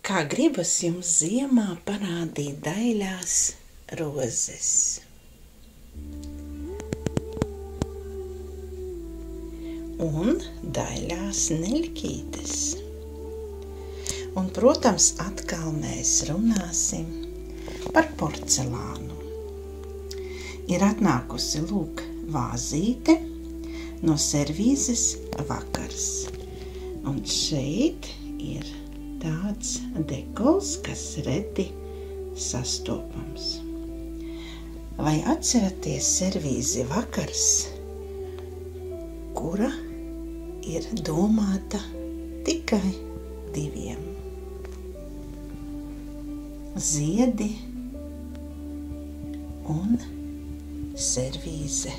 Kā gribas jums ziemā parādīt daļās rozes. Un daļās neļķītes. Un, protams, atkal mēs runāsim par porcelānu. Ir atnākusi lūk vāzīte no servīzes Vakars. Un šeit ir tāds dekols, kas reti sastopams. Vai atceraties servīzi Vakars, kura ir domāta tikai diviem? Ziedi un servīze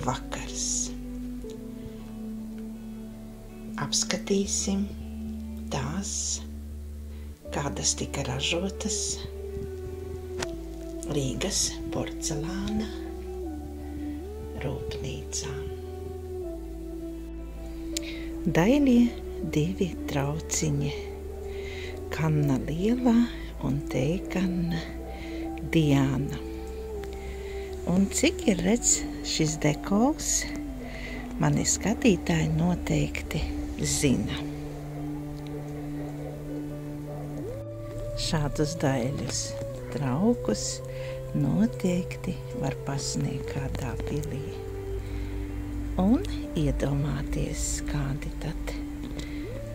Vakars. Apskatīsim tās, kādas tika ražotas Rīgas porcelāna rūpnīcā. Dailie divi trauciņi, kanna lielā un teikanna Diana. Un cik ir redz šis dekols, mani skatītāji noteikti zina. Šādus daļus traukus noteikti var pasniegt kādā pilī. Un iedomāties, kādi tad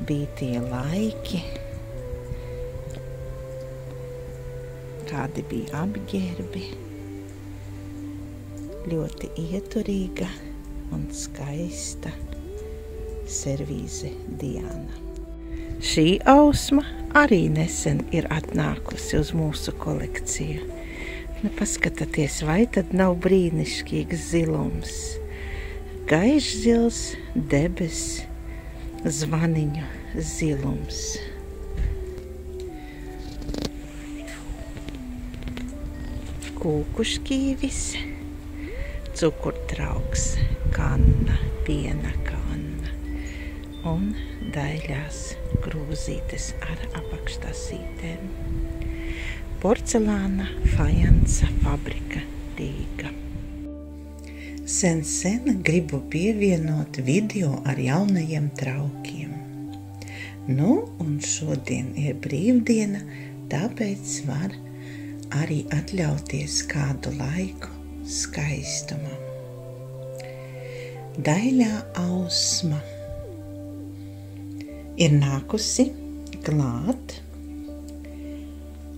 bija tie laiki, kādi bija apģērbi, ļoti ieturīga un skaista servīze Diana. Šī ausma arī nesen ir atnākusi uz mūsu kolekciju. Paskatieties, vai tad nav brīnišķīgs zilums? Gaišs zils, debes, zvaniņu zilums. Kūkušķīvis, cukurtrauks, kanna, piena kanna un daļās krūzītes ar apakštasītēm. Porcelāna fajansa fabrika Rīga. Sen gribu pievienot video ar jaunajiem traukiem. Un šodien ir brīvdiena, tāpēc var arī atļauties kādu laiku skaistumam. Daļā ausma ir nākusi klāt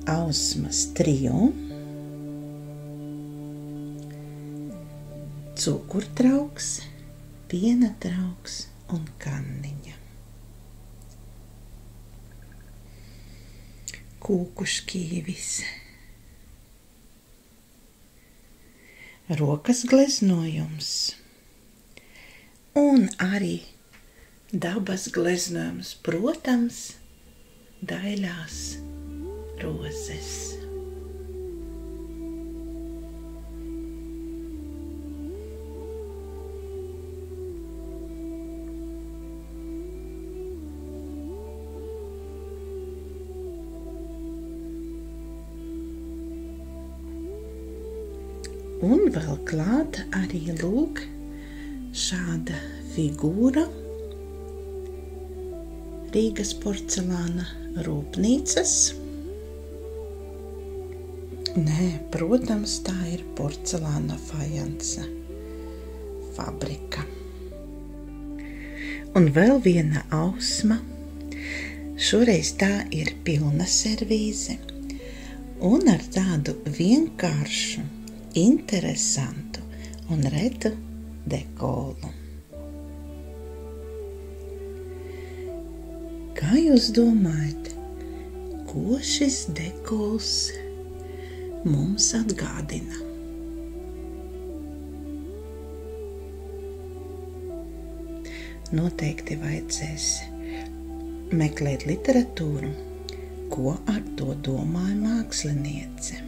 ausmas trio, cukurtrauks, piena trauks un kanniņa. Kūkušķīvis. Rokas gleznojums un arī dabas gleznojums, protams, daļās rozes. Un vēl klāt arī lūk šāda figūra Rīgas porcelāna rūpnīcas. Protams, tā ir porcelāna fajansa fabrika. Un vēl viena ausma. Šoreiz tā ir pilna servīze un ar tādu vienkāršu, interesantu un retu dekolu. Kā jūs domājat, ko šis dekols mums atgādina? Noteikti vajadzēs meklēt literatūru, ko ar to domāja māksliniece.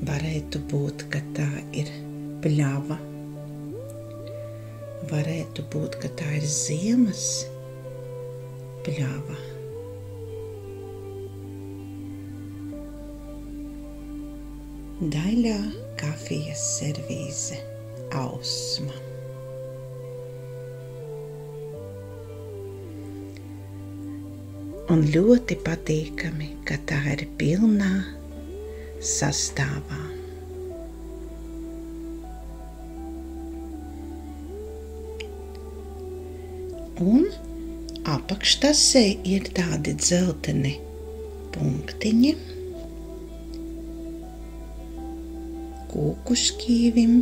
Varētu būt, ka tā ir pļava. Varētu būt, ka tā ir ziemas pļava. daļā kafijas servīze Ausma. Un ļoti patīkami, ka tā ir pilnā sastāvā. Un apakštasē ir tādi dzelteni punktiņi kūku šķīvim,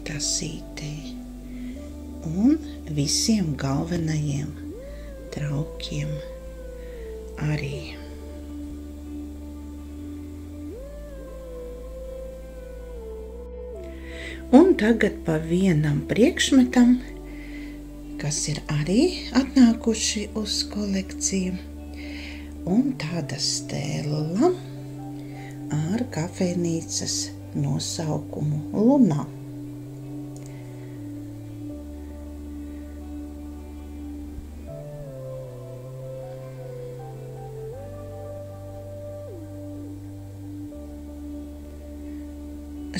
tasītei un visiem galvenajiem traukiem arī. Un tagad pa vienam priekšmetam, kas ir arī atnākuši uz kolekciju, un tāda stela ar kafejnīcas nosaukumu Luna.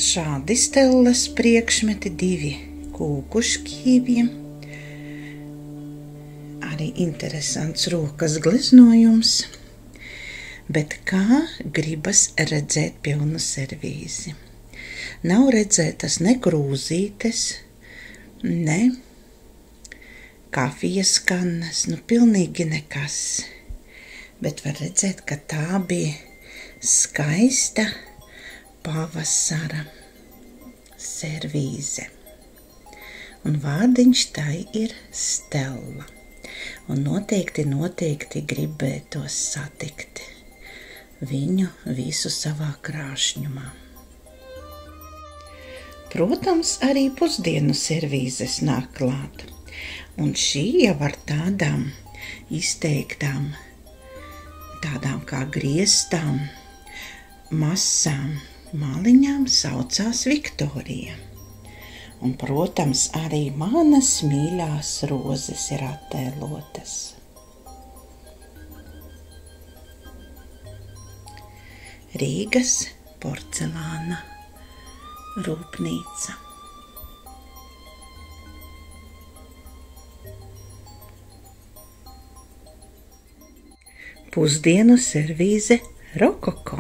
Šādi stelles priekšmeti, 2 kūku šķīvji, arī interesants rokas gleznojums, bet kā gribas redzēt pilnu servīzi. Nav redzētas ne krūzītes, ne kafijas kannas, pilnīgi nekas, bet var redzēt, ka tā bija skaista pavasara servīze. Un vārdiņš tai ir Stella. Un noteikti gribētos satikt viņu visu savā krāšņumā. Protams, arī pusdienu servīzes nāk klāt. Un šī jau ar tādām izteiktām, tādām kā griestām, masām, maliņām saucās Viktorija. Un, protams, arī manas mīļās rozes ir attēlotas. Rīgas porcelāna rūpnīca. Pusdienu servīze Rokoko.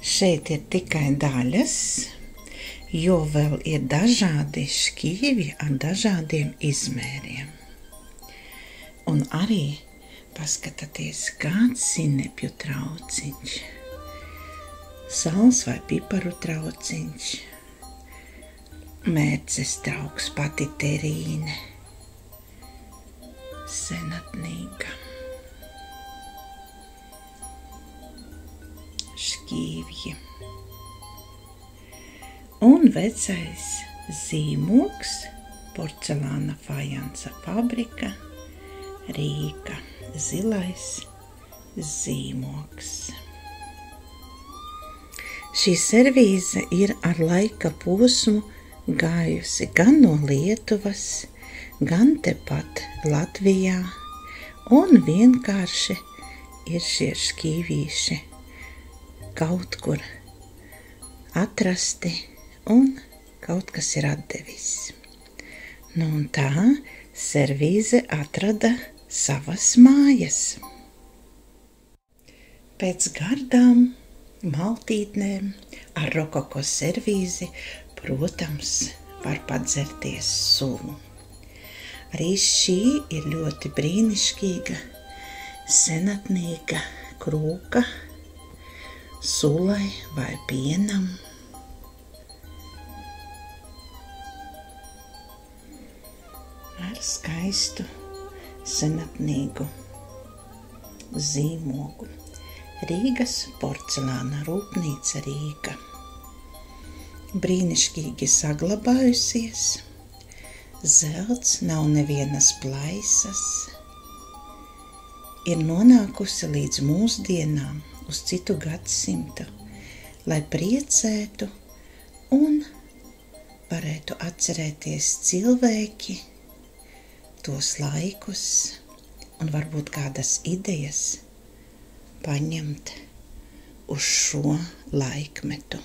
Šeit ir tikai daļas, jo vēl ir dažādi šķīvi ar dažādiem izmēriem. Un arī paskatieties, kāds sinepju trauciņš, sāls vai piparu trauciņš, mērces trauks pati terīne, senatnīga, šķīvji un vecais zīmogs, porcelāna fajansa fabrika, Rīga, zilais zīmogs. Šī servīze ir ar laika posmu gājusi gan no Lietuvas, gan tepat Latvijā, un vienkārši ir šie šķīvīši kaut kur atrasti un kaut kas ir atdevis. Un tā servīze atrada savas mājas. Pēc gardām maltītnēm ar Rokoko servīzi, protams, var padzerties sulu. Arī šī ir ļoti brīnišķīga, senatnīga krūka, sulai vai pienam. Ar skaistu senatnīgu zīmogu. Rīgas porcelāna rūpnīca Rīga. Brīnišķīgi saglabājusies, zelts nav nevienas plaisas, ir nonākusi līdz mūsdienām, uz citu gadsimtu, lai priecētu un varētu atcerēties cilvēki tos laikus un varbūt kādas idejas paņemt uz šo laikmetu.